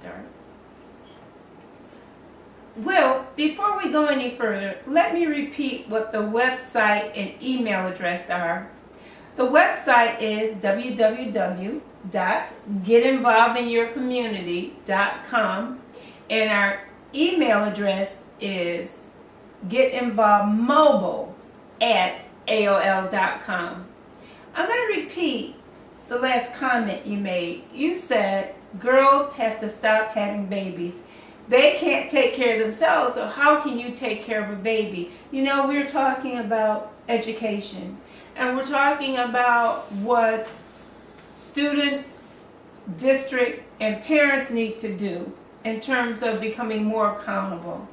start. Well, before we go any further, let me repeat what the website and email address are. The website is www.getinvolvedinyourcommunity.com, and our email address is getinvolvedmobile@aol.com. I'm going to repeat the last comment you made. You said girls have to stop having babies. They can't take care of themselves, so how can you take care of a baby? You know, we're talking about education, and we're talking about what students, district, and parents need to do in terms of becoming more accountable.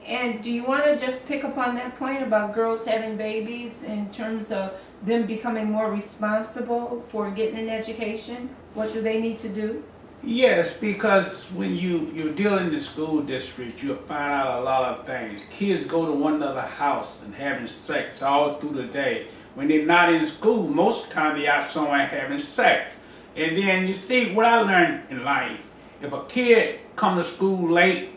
And do you want to just pick up on that point about girls having babies in terms of them becoming more responsible for getting an education? What do they need to do? Yes, because when you deal in the school district, you'll find out a lot of things. Kids go to one another's house and having sex all through the day. When they're not in school, most of the time they're out somewhere having sex. And then you see what I learned in life. If a kid come to school late,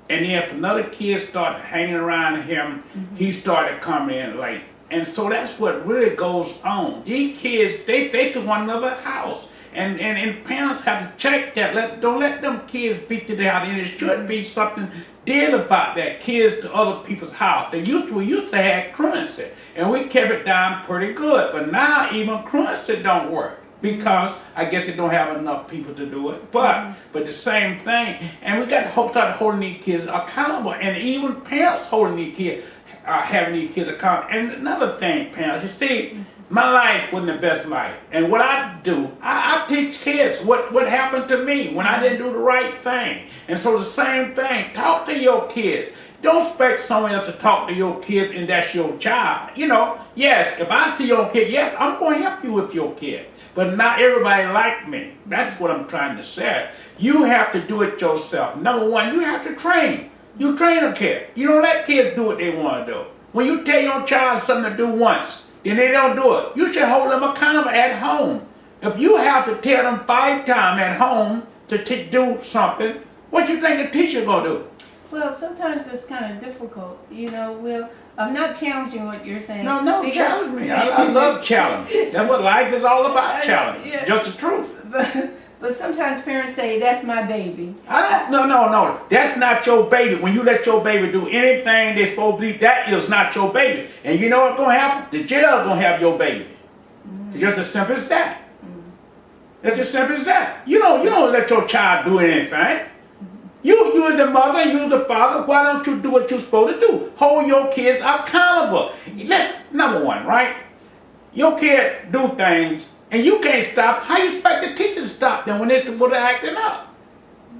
and then if another kid started hanging around him, he started coming in late. And so that's what really goes on. These kids, they to one another's house. And parents have to check that. Don't let them kids beat to the house. And it should be something did about that. Kids to other people's house. We used to have truancy, and we kept it down pretty good. But now even truancy don't work because I guess they don't have enough people to do it. But the same thing. And we got to start holding these kids accountable, and even parents holding these kids, having these kids accountable. And another thing, parents, you see. My life wasn't the best life. And what I do, I teach kids what happened to me when I didn't do the right thing. And so the same thing, talk to your kids. Don't expect someone else to talk to your kids and that's your child. You know, yes, if I see your kid, yes, I'm going to help you with your kid. But not everybody like me. That's what I'm trying to say. You have to do it yourself. Number one, you have to train. You train a kid. You don't let kids do what they want to do. When you tell your child something to do once, and they don't do it, you should hold them accountable at home. If you have to tell them 5 times at home to do something, what do you think the teacher going to do? Well, sometimes it's kind of difficult. You know, Will, I'm not challenging what you're saying. No, challenge me. I love challenge. That's what life is all about, challenge. Yeah. Just the truth. But sometimes parents say, that's my baby. No. That's not your baby. When you let your baby do anything they're supposed to do, that is not your baby. And you know what's going to happen? The jail going to have your baby. It's just as simple as that. It's as simple as that. You don't let your child do anything. You as the mother and you as the father, why don't you do what you're supposed to do? Hold your kids accountable. Number one, right? Your kid do things and you can't stop. How you expect the teacher to stop them when they're acting up?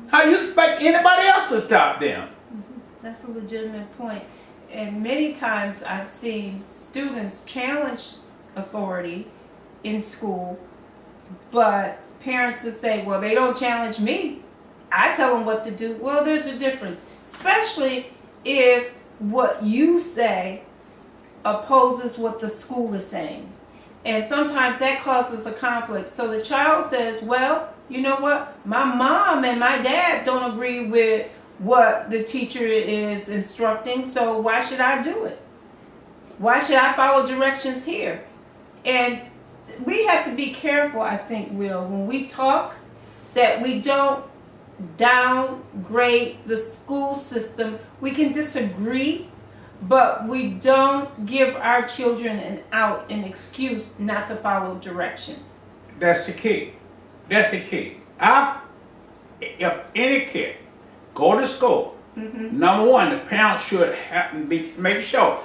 How do you expect anybody else to stop them? That's a legitimate point. And many times I've seen students challenge authority in school, but parents will say, well, they don't challenge me. I tell them what to do. Well, there's a difference, especially if what you say opposes what the school is saying. And sometimes that causes a conflict. So the child says, well, you know what? My mom and my dad don't agree with what the teacher is instructing, so why should I do it? Why should I follow directions here? And we have to be careful, I think, Will, when we talk, that we don't downgrade the school system. We can disagree, but we don't give our children an excuse not to follow directions. That's the key. That's the key. If any kid go to school, number one, the parents should make sure